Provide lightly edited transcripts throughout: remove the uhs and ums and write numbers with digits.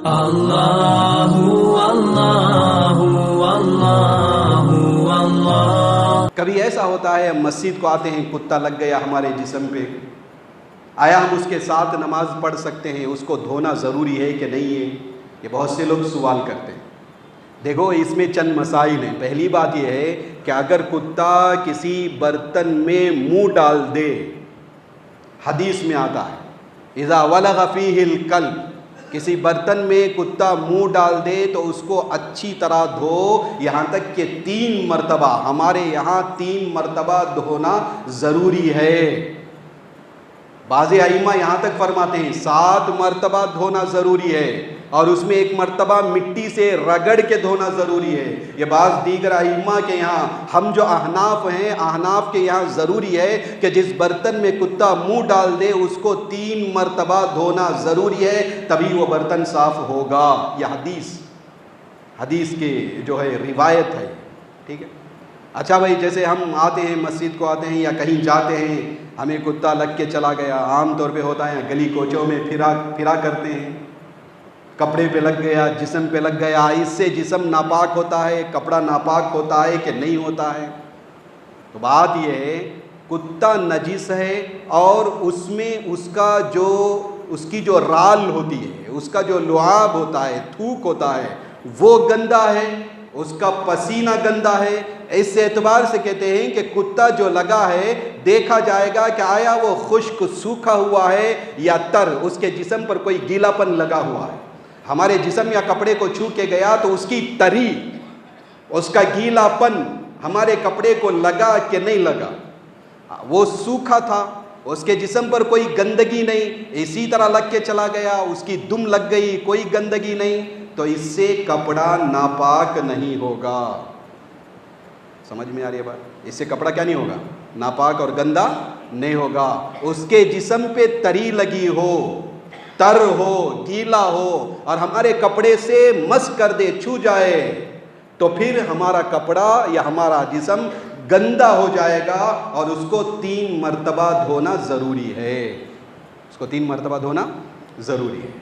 अल्लाहु अल्लाहु अल्लाहु अल्लाह। कभी ऐसा होता है हम मस्जिद को आते हैं, कुत्ता लग गया हमारे जिस्म पे, आया हम उसके साथ नमाज पढ़ सकते हैं, उसको धोना ज़रूरी है कि नहीं है? ये बहुत से लोग सवाल करते हैं। देखो, इसमें चंद मसाइल हैं। पहली बात यह है कि अगर कुत्ता किसी बर्तन में मुंह डाल दे, हदीस में आता है इज़ा वलग़ फ़ीहिल कल्ब, किसी बर्तन में कुत्ता मुंह डाल दे तो उसको अच्छी तरह धो, यहाँ तक कि 3 मरतबा, हमारे यहाँ 3 मरतबा धोना ज़रूरी है। बाज़े आइम्मा यहाँ तक फरमाते हैं 7 मरतबा धोना ज़रूरी है, और उसमें 1 मरतबा मिट्टी से रगड़ के धोना ज़रूरी है। ये बाज़ दीगर आइम्मा के यहाँ, हम जो अहनाफ हैं, अहनाफ के यहाँ ज़रूरी है कि जिस बर्तन में कुत्ता मुंह डाल दे उसको 3 मरतबा धोना ज़रूरी है, तभी वो बर्तन साफ़ होगा। यह हदीस के जो है रिवायत है, ठीक है। अच्छा भाई, जैसे हम आते हैं, मस्जिद को आते हैं या कहीं जाते हैं, हमें कुत्ता लग के चला गया, आम तौर पे होता है गली कोचों में फिरा करते हैं, कपड़े पे लग गया, जिस्म पे लग गया, इससे जिस्म नापाक होता है, कपड़ा नापाक होता है कि नहीं होता है? तो बात यह है, कुत्ता नजिस है और उसमें उसकी जो राल होती है, उसका जो लुआब होता है, थूक होता है, वो गंदा है, उसका पसीना गंदा है। इस एतबार से कहते हैं कि कुत्ता जो लगा है, देखा जाएगा कि आया वो खुश्क सूखा हुआ है या तर, उसके जिस्म पर कोई गीलापन लगा हुआ है। हमारे जिस्म या कपड़े को छू के गया तो उसकी तरी, उसका गीलापन हमारे कपड़े को लगा कि नहीं लगा? वो सूखा था, उसके जिस्म पर कोई गंदगी नहीं, इसी तरह लग के चला गया, उसकी दुम लग गई, कोई गंदगी नहीं, तो इससे कपड़ा नापाक नहीं होगा। समझ में आ रही है बात? इससे कपड़ा क्या नहीं होगा? नापाक और गंदा नहीं होगा। उसके जिस्म पे तरी लगी हो, तर हो, गीला हो और हमारे कपड़े से मस कर दे, छू जाए, तो फिर हमारा कपड़ा या हमारा जिस्म गंदा हो जाएगा और उसको 3 मरतबा धोना ज़रूरी है। उसको 3 मरतबा धोना ज़रूरी है।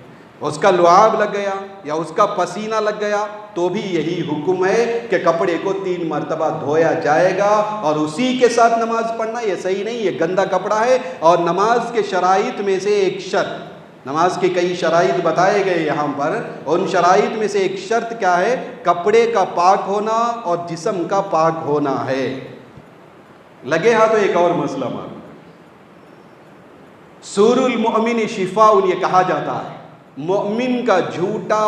उसका लुआब लग गया या उसका पसीना लग गया तो भी यही हुक्म है कि कपड़े को 3 मरतबा धोया जाएगा, और उसी के साथ नमाज पढ़ना ये सही नहीं, ये गंदा कपड़ा है। और नमाज के शराइत में से एक शर्त, नमाज के कई शराइत बताए गए यहाँ पर, उन शराइत में से एक शर्त क्या है? कपड़े का पाक होना और जिस्म का पाक होना है। लगे हाथ तो एक और मसला मालूम, सूरुल मुअमिन शिफाउन, ये कहा जाता है मोमिन का झूठा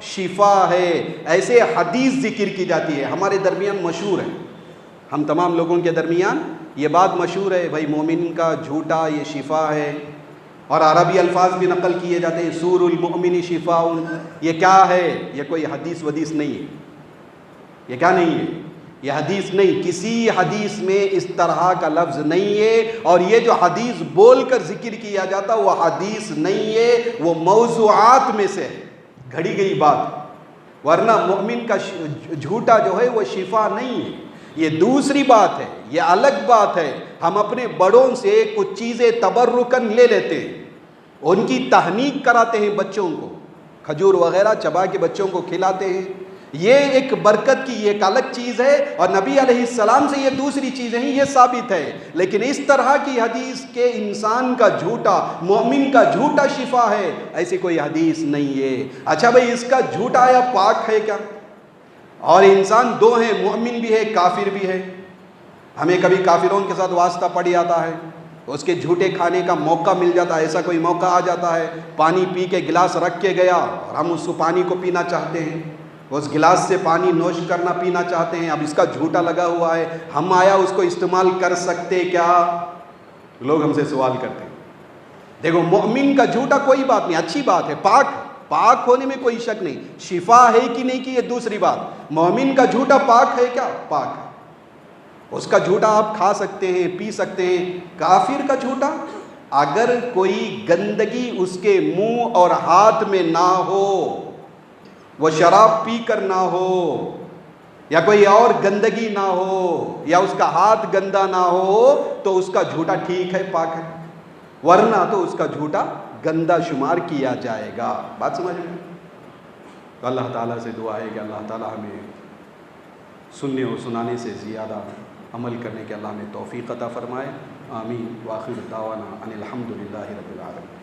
शिफा है, ऐसे हदीस जिक्र की जाती है, हमारे दरमियान मशहूर है, हम तमाम लोगों के दरमियान ये बात मशहूर है भाई, मोमिन का झूठा ये शिफा है। और अरबी अल्फाज भी नकल किए जाते हैं, सूरुल मुअमिन शिफाउन। ये क्या है? ये कोई हदीस वदीस नहीं है। ये क्या नहीं है? ये हदीस नहीं, किसी हदीस में इस तरह का लफ्ज़ नहीं है। और ये जो हदीस बोल कर जिक्र किया जाता वो हदीस नहीं है, वो मौज़ूआत में से घड़ी गई बात, वरना मोमिन का झूठा जो है वो शिफा नहीं है। ये दूसरी बात है, ये अलग बात है। हम अपने बड़ों से कुछ चीज़ें तबर्रुकन ले लेते हैं, उनकी तहनीक कराते हैं, बच्चों को खजूर वगैरह चबा के बच्चों को खिलाते हैं, ये एक बरकत की एक अलग चीज़ है, और नबी अलैहिस्सलाम से ये दूसरी चीज़ है, ये साबित है। लेकिन इस तरह की हदीस के इंसान का झूठा, मोमिन का झूठा शिफा है, ऐसी कोई हदीस नहीं है। अच्छा भाई, इसका झूठा या पाक है क्या? और इंसान दो हैं, मोमिन भी है, काफिर भी है। हमें कभी काफिरों के साथ वास्ता पड़ जाता है, उसके झूठे खाने का मौका मिल जाता है, ऐसा कोई मौका आ जाता है, पानी पी के गिलास रख के गया और हम उस पानी को पीना चाहते हैं, उस गिलास से पानी नोश करना पीना चाहते हैं, अब इसका झूठा लगा हुआ है, हम आया उसको इस्तेमाल कर सकते क्या? लोग हमसे सवाल करते हैं। देखो, मोमिन का झूठा कोई बात नहीं, अच्छी बात है, पाक होने में कोई शक नहीं, शिफा है कि नहीं कि ये दूसरी बात। मोमिन का झूठा पाक है क्या? पाक है, उसका झूठा आप खा सकते हैं, पी सकते हैं। काफिर का झूठा, अगर कोई गंदगी उसके मुंह और हाथ में ना हो, वो शराब पी कर ना हो, या कोई और गंदगी ना हो, या उसका हाथ गंदा ना हो, तो उसका झूठा ठीक है, पाक है, वरना तो उसका झूठा गंदा शुमार किया जाएगा। बात समझ में? तो अल्लाह ताला से दुआ है कि अल्लाह ताला हमें सुनने और सुनाने से ज़्यादा अमल करने के अल्लाह हमें तौफ़ीक़ अता फ़रमाए। आमीन। व आखिर दावाना अनिल हम्दुलिल्लाहि रब्बिल आलमीन।